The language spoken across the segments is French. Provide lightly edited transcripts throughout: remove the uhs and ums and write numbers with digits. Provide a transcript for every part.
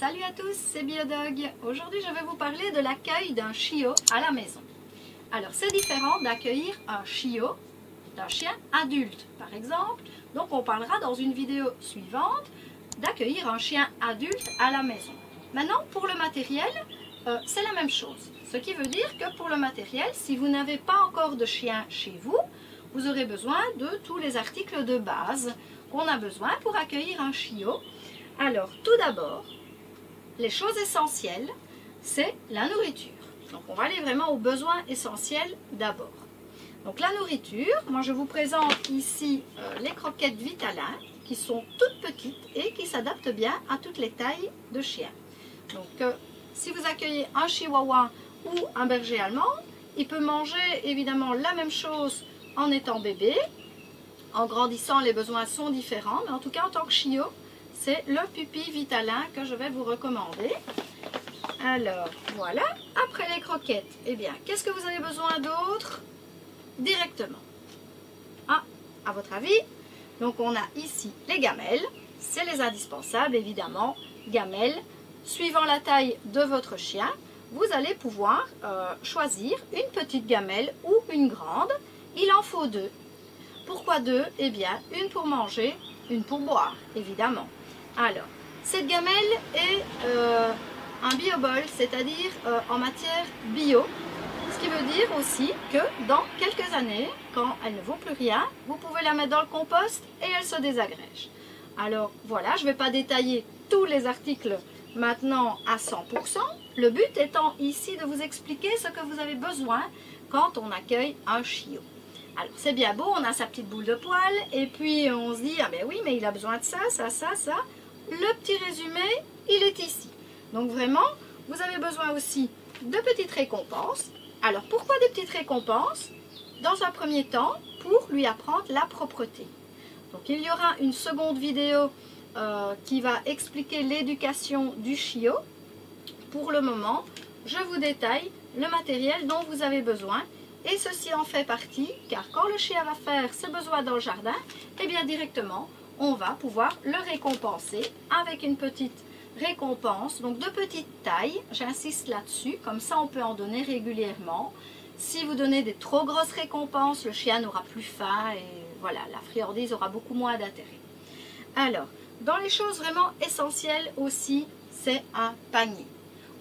Salut à tous, c'est Biodog. Aujourd'hui, je vais vous parler de l'accueil d'un chiot à la maison. Alors, c'est différent d'accueillir un chiot d'un chien adulte, par exemple. Donc, on parlera dans une vidéo suivante d'accueillir un chien adulte à la maison. Maintenant, pour le matériel, c'est la même chose. Ce qui veut dire que pour le matériel, si vous n'avez pas encore de chien chez vous, vous aurez besoin de tous les articles de base qu'on a besoin pour accueillir un chiot. Alors, tout d'abord, les choses essentielles, c'est la nourriture. Donc, on va aller vraiment aux besoins essentiels d'abord. Donc, la nourriture, moi je vous présente ici les croquettes Vitalin, qui sont toutes petites et qui s'adaptent bien à toutes les tailles de chiens. Donc, si vous accueillez un chihuahua ou un berger allemand, il peut manger évidemment la même chose en étant bébé. En grandissant, les besoins sont différents, mais en tout cas, en tant que chiot, c'est le Puppy Vitalin que je vais vous recommander. Alors, voilà. Après les croquettes, eh bien, qu'est-ce que vous avez besoin d'autre directement? Ah, à votre avis? Donc, on a ici les gamelles. C'est les indispensables, évidemment. Gamelles. Suivant la taille de votre chien, vous allez pouvoir choisir une petite gamelle ou une grande. Il en faut deux. Pourquoi deux? Eh bien, une pour manger, une pour boire, évidemment. Alors, cette gamelle est un biobol, c'est-à-dire en matière bio. Ce qui veut dire aussi que dans quelques années, quand elle ne vaut plus rien, vous pouvez la mettre dans le compost et elle se désagrège. Alors voilà, je ne vais pas détailler tous les articles maintenant à 100%. Le but étant ici de vous expliquer ce que vous avez besoin quand on accueille un chiot. Alors c'est bien beau, on a sa petite boule de poil et puis on se dit, ah ben oui, mais il a besoin de ça, ça, ça, ça. Le petit résumé, il est ici. Donc vraiment, vous avez besoin aussi de petites récompenses. Alors pourquoi des petites récompenses? Dans un premier temps, pour lui apprendre la propreté. Donc il y aura une seconde vidéo qui va expliquer l'éducation du chiot. Pour le moment, je vous détaille le matériel dont vous avez besoin. Et ceci en fait partie, car quand le chien va faire ses besoins dans le jardin, eh bien directement, on va pouvoir le récompenser avec une petite récompense, donc de petite taille, j'insiste là-dessus, comme ça on peut en donner régulièrement. Si vous donnez des trop grosses récompenses, le chien n'aura plus faim et voilà, la friandise aura beaucoup moins d'intérêt. Alors, dans les choses vraiment essentielles aussi, c'est un panier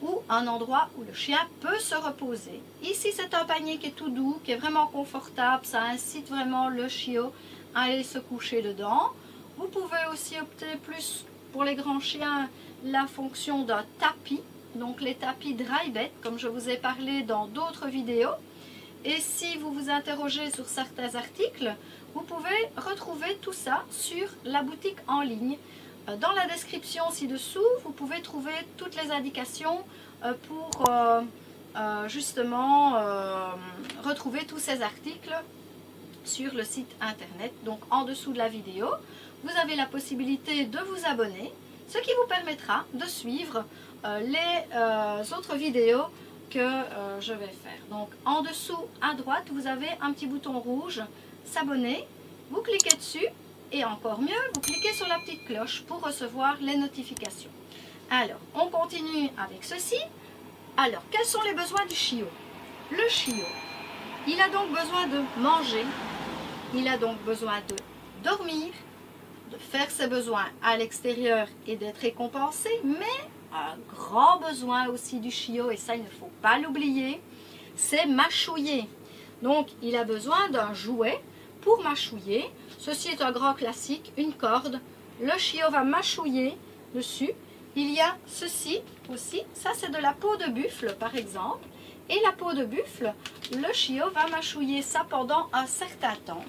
ou un endroit où le chien peut se reposer. Ici, c'est un panier qui est tout doux, qui est vraiment confortable. Ça incite vraiment le chiot à aller se coucher dedans. Vous pouvez aussi opter plus pour les grands chiens la fonction d'un tapis. Donc les tapis dry bed, comme je vous ai parlé dans d'autres vidéos. Et si vous vous interrogez sur certains articles, vous pouvez retrouver tout ça sur la boutique en ligne. Dans la description ci-dessous, vous pouvez trouver toutes les indications pour justement retrouver tous ces articles sur le site internet. Donc en dessous de la vidéo, vous avez la possibilité de vous abonner, ce qui vous permettra de suivre les autres vidéos que je vais faire. Donc en dessous à droite, vous avez un petit bouton rouge, s'abonner, vous cliquez dessus. Et encore mieux, vous cliquez sur la petite cloche pour recevoir les notifications. Alors, on continue avec ceci. Alors, quels sont les besoins du chiot? Le chiot, il a donc besoin de manger, il a donc besoin de dormir, de faire ses besoins à l'extérieur et d'être récompensé, mais un grand besoin aussi du chiot, et ça il ne faut pas l'oublier, c'est mâchouiller. Donc, il a besoin d'un jouet pour mâchouiller. Ceci est un grand classique, une corde. Le chiot va mâchouiller dessus. Il y a ceci aussi. Ça, c'est de la peau de buffle, par exemple. Et la peau de buffle, le chiot va mâchouiller ça pendant un certain temps.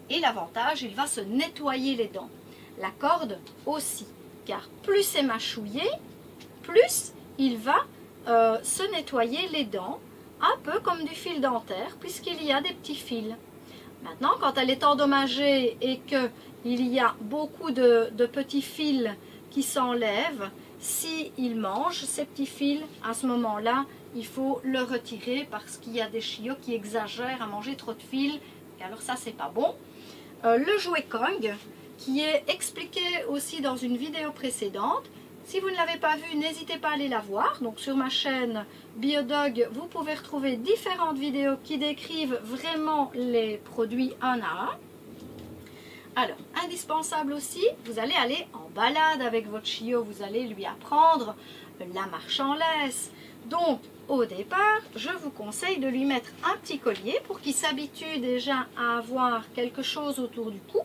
Et l'avantage, il va se nettoyer les dents. La corde aussi. Car plus c'est mâchouillé, plus il va se nettoyer les dents. Un peu comme du fil dentaire, puisqu'il y a des petits fils. Maintenant, quand elle est endommagée et qu'il y a beaucoup de petits fils qui s'enlèvent, s'il mange ces petits fils, à ce moment-là, il faut le retirer parce qu'il y a des chiots qui exagèrent à manger trop de fils. Et alors ça, c'est pas bon. Le jouet Kong, qui est expliqué aussi dans une vidéo précédente, Si vous ne l'avez pas vue, n'hésitez pas à aller la voir. Donc sur ma chaîne Biodog, vous pouvez retrouver différentes vidéos qui décrivent vraiment les produits un à un. Alors, indispensable aussi, vous allez aller en balade avec votre chiot, vous allez lui apprendre la marche en laisse. Donc, au départ, je vous conseille de lui mettre un petit collier pour qu'il s'habitue déjà à avoir quelque chose autour du cou.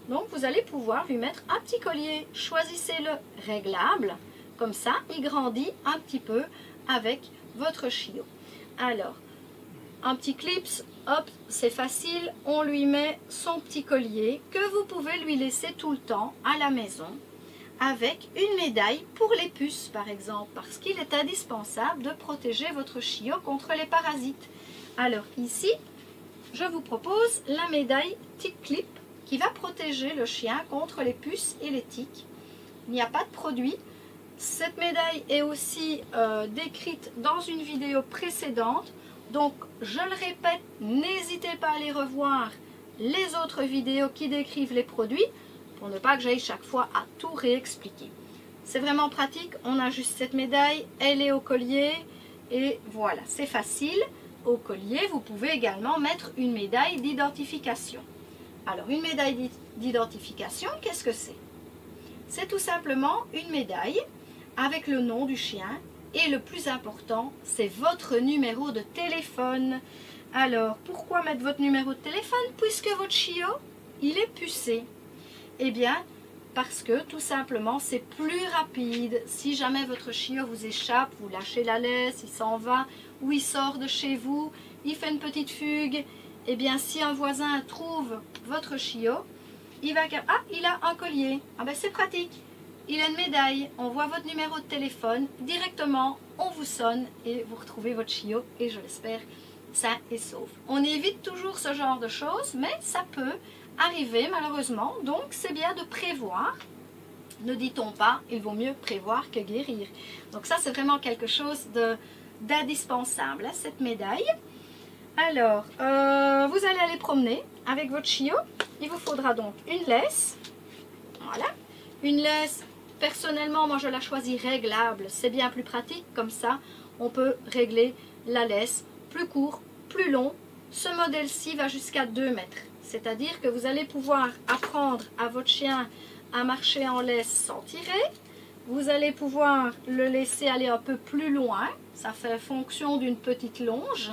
Donc, vous allez pouvoir lui mettre un petit collier. Choisissez-le réglable, comme ça, il grandit un petit peu avec votre chiot. Alors, un petit clips, hop, c'est facile, on lui met son petit collier que vous pouvez lui laisser tout le temps à la maison avec une médaille pour les puces par exemple, parce qu'il est indispensable de protéger votre chiot contre les parasites. Alors ici, je vous propose la médaille Tick Clip qui va protéger le chien contre les puces et les tiques. Il n'y a pas de produit. Cette médaille est aussi décrite dans une vidéo précédente. Donc, je le répète, n'hésitez pas à aller revoir les autres vidéos qui décrivent les produits pour ne pas que j'aille chaque fois à tout réexpliquer. C'est vraiment pratique, on a juste cette médaille, elle est au collier et voilà, c'est facile. Au collier, vous pouvez également mettre une médaille d'identification. Alors, une médaille d'identification, qu'est-ce que c'est? C'est tout simplement une médaille avec le nom du chien. Et le plus important, c'est votre numéro de téléphone. Alors, pourquoi mettre votre numéro de téléphone puisque votre chiot, il est pucé? Eh bien, parce que tout simplement, c'est plus rapide. Si jamais votre chiot vous échappe, vous lâchez la laisse, il s'en va, ou il sort de chez vous, il fait une petite fugue, eh bien, si un voisin trouve votre chiot, il va dire « Ah, il a un collier. » Ah ben, c'est pratique. Il a une médaille, on voit votre numéro de téléphone, directement, on vous sonne et vous retrouvez votre chiot et je l'espère, sain et sauf. On évite toujours ce genre de choses, mais ça peut arriver malheureusement, donc c'est bien de prévoir. Ne dit-on pas, il vaut mieux prévoir que guérir. Donc ça, c'est vraiment quelque chose d'indispensable, cette médaille. Alors, vous allez aller promener avec votre chiot. Il vous faudra donc une laisse. Voilà, une laisse. Personnellement, moi je la choisis réglable, c'est bien plus pratique, comme ça on peut régler la laisse plus court, plus long. Ce modèle-ci va jusqu'à 2 mètres, c'est-à-dire que vous allez pouvoir apprendre à votre chien à marcher en laisse sans tirer. Vous allez pouvoir le laisser aller un peu plus loin, ça fait fonction d'une petite longe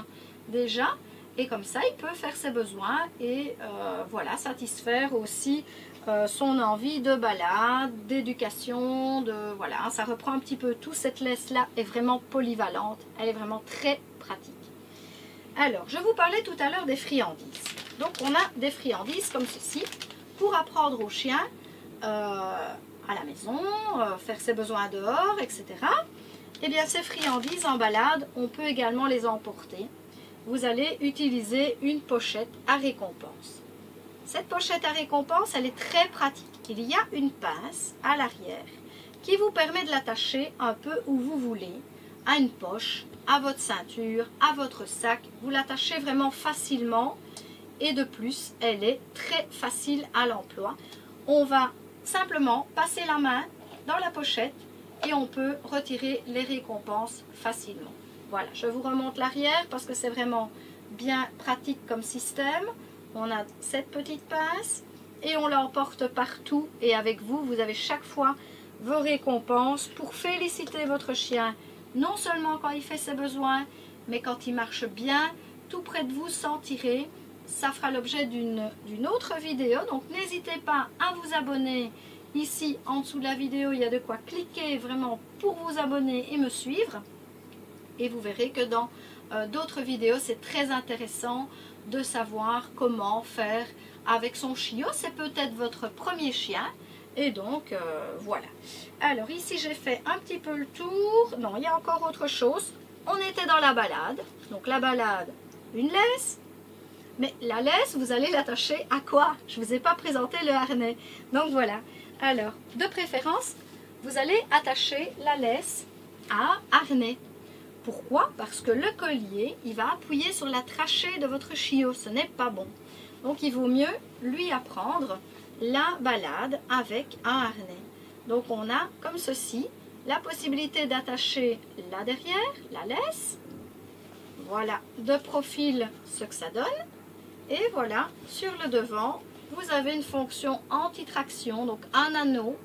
déjà. Et comme ça, il peut faire ses besoins et voilà, satisfaire aussi son envie de balade, d'éducation, voilà, ça reprend un petit peu tout. Cette laisse-là est vraiment polyvalente, elle est vraiment très pratique. Alors, je vous parlais tout à l'heure des friandises. Donc, on a des friandises comme ceci pour apprendre au chien à la maison, faire ses besoins dehors, etc. Eh bien, ces friandises en balade, on peut également les emporter. Vous allez utiliser une pochette à récompense. Cette pochette à récompense, elle est très pratique. Il y a une pince à l'arrière qui vous permet de l'attacher un peu où vous voulez, à une poche, à votre ceinture, à votre sac. Vous l'attachez vraiment facilement et de plus, elle est très facile à l'emploi. On va simplement passer la main dans la pochette et on peut retirer les récompenses facilement. Voilà, je vous remonte l'arrière parce que c'est vraiment bien pratique comme système. On a cette petite pince et on l'emporte partout et avec vous, vous avez chaque fois vos récompenses pour féliciter votre chien. Non seulement quand il fait ses besoins, mais quand il marche bien, tout près de vous sans tirer. Ça fera l'objet d'une autre vidéo, donc n'hésitez pas à vous abonner. Ici, en dessous de la vidéo, il y a de quoi cliquer vraiment pour vous abonner et me suivre. Et vous verrez que dans d'autres vidéos, c'est très intéressant de savoir comment faire avec son chiot. C'est peut-être votre premier chien. Et donc, voilà. Alors ici, j'ai fait un petit peu le tour. Non, il y a encore autre chose. On était dans la balade. Donc la balade, une laisse. Mais la laisse, vous allez l'attacher à quoi? Je ne vous ai pas présenté le harnais. Donc voilà. Alors, de préférence, vous allez attacher la laisse à harnais. Pourquoi? Parce que le collier, il va appuyer sur la trachée de votre chiot. Ce n'est pas bon. Donc, il vaut mieux lui apprendre la balade avec un harnais. Donc, on a comme ceci la possibilité d'attacher là derrière, la laisse. Voilà, de profil ce que ça donne. Et voilà, sur le devant, vous avez une fonction anti-traction, donc un anneau,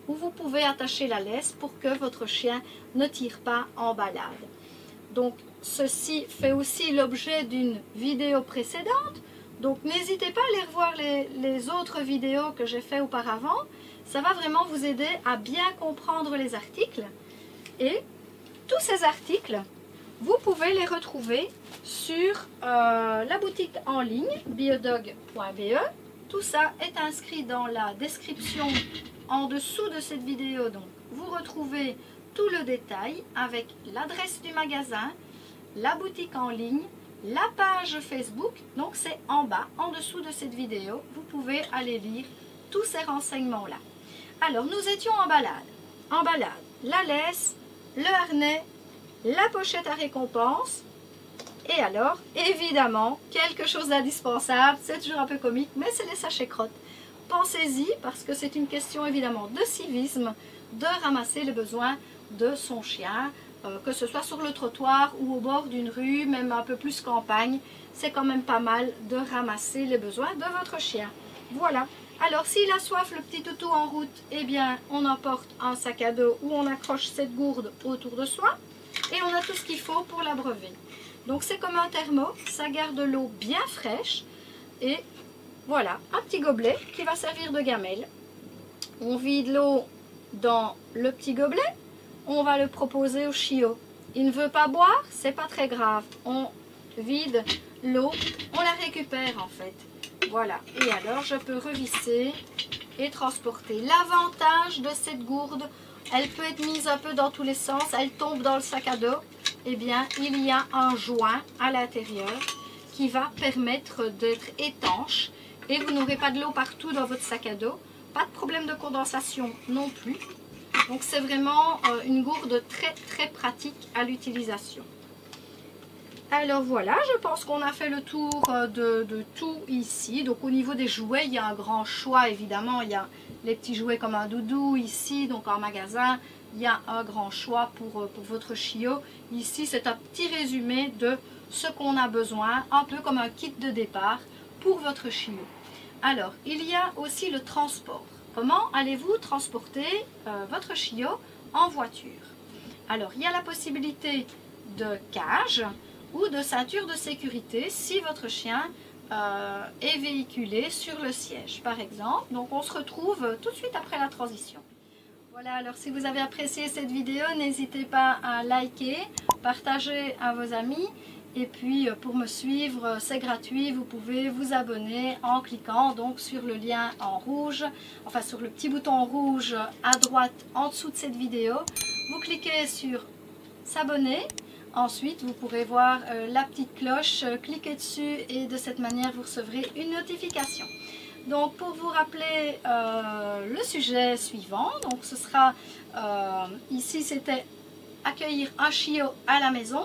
où vous pouvez attacher la laisse pour que votre chien ne tire pas en balade. Donc, ceci fait aussi l'objet d'une vidéo précédente. Donc, n'hésitez pas à aller revoir les autres vidéos que j'ai fait auparavant. Ça va vraiment vous aider à bien comprendre les articles. Et tous ces articles, vous pouvez les retrouver sur la boutique en ligne biodog.be. Tout ça est inscrit dans la description en dessous de cette vidéo. Donc, vous retrouvez tout le détail avec l'adresse du magasin, la boutique en ligne, la page Facebook. Donc, c'est en bas, en dessous de cette vidéo. Vous pouvez aller lire tous ces renseignements-là. Alors, nous étions en balade. En balade, la laisse, le harnais, la pochette à récompense. Et alors, évidemment, quelque chose d'indispensable, c'est toujours un peu comique, mais c'est les sachets crottes. Pensez-y, parce que c'est une question évidemment de civisme, de ramasser les besoins de son chien, que ce soit sur le trottoir ou au bord d'une rue, même un peu plus campagne. C'est quand même pas mal de ramasser les besoins de votre chien. Voilà. Alors, s'il a soif, le petit toutou en route, eh bien, on emporte un sac à dos où on accroche cette gourde autour de soi. Et on a tout ce qu'il faut pour l'abreuver. Donc c'est comme un thermo, ça garde l'eau bien fraîche. Et voilà, un petit gobelet qui va servir de gamelle. On vide l'eau dans le petit gobelet, on va le proposer au chiot. Il ne veut pas boire, c'est pas très grave. On vide l'eau, on la récupère en fait. Voilà, et alors je peux revisser et transporter. L'avantage de cette gourde, elle peut être mise un peu dans tous les sens, elle tombe dans le sac à dos. Eh bien, il y a un joint à l'intérieur qui va permettre d'être étanche et vous n'aurez pas de l'eau partout dans votre sac à dos. Pas de problème de condensation non plus. Donc, c'est vraiment une gourde très très pratique à l'utilisation. Alors voilà, je pense qu'on a fait le tour de tout ici. Donc, au niveau des jouets, il y a un grand choix évidemment. Il y a les petits jouets comme un doudou ici, donc en magasin. Il y a un grand choix pour votre chiot. Ici, c'est un petit résumé de ce qu'on a besoin, un peu comme un kit de départ pour votre chiot. Alors, il y a aussi le transport. Comment allez-vous transporter votre chiot en voiture? Alors, il y a la possibilité de cage ou de ceinture de sécurité si votre chien est véhiculé sur le siège, par exemple. Donc, on se retrouve tout de suite après la transition. Voilà, alors si vous avez apprécié cette vidéo, n'hésitez pas à liker, partager à vos amis. Et puis pour me suivre, c'est gratuit, vous pouvez vous abonner en cliquant donc sur le lien en rouge, enfin sur le petit bouton rouge à droite en dessous de cette vidéo. Vous cliquez sur s'abonner. Ensuite, vous pourrez voir la petite cloche, cliquez dessus et de cette manière vous recevrez une notification. Donc pour vous rappeler le sujet suivant, donc ce sera ici c'était accueillir un chiot à la maison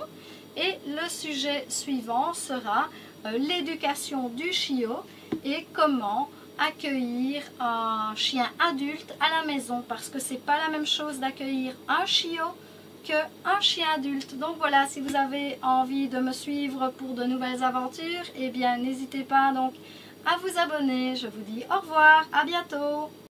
et le sujet suivant sera l'éducation du chiot et comment accueillir un chien adulte à la maison parce que c'est pas la même chose d'accueillir un chiot qu'un chien adulte. Donc voilà, si vous avez envie de me suivre pour de nouvelles aventures, eh bien n'hésitez pas donc à vous abonner. Je vous dis au revoir, à bientôt.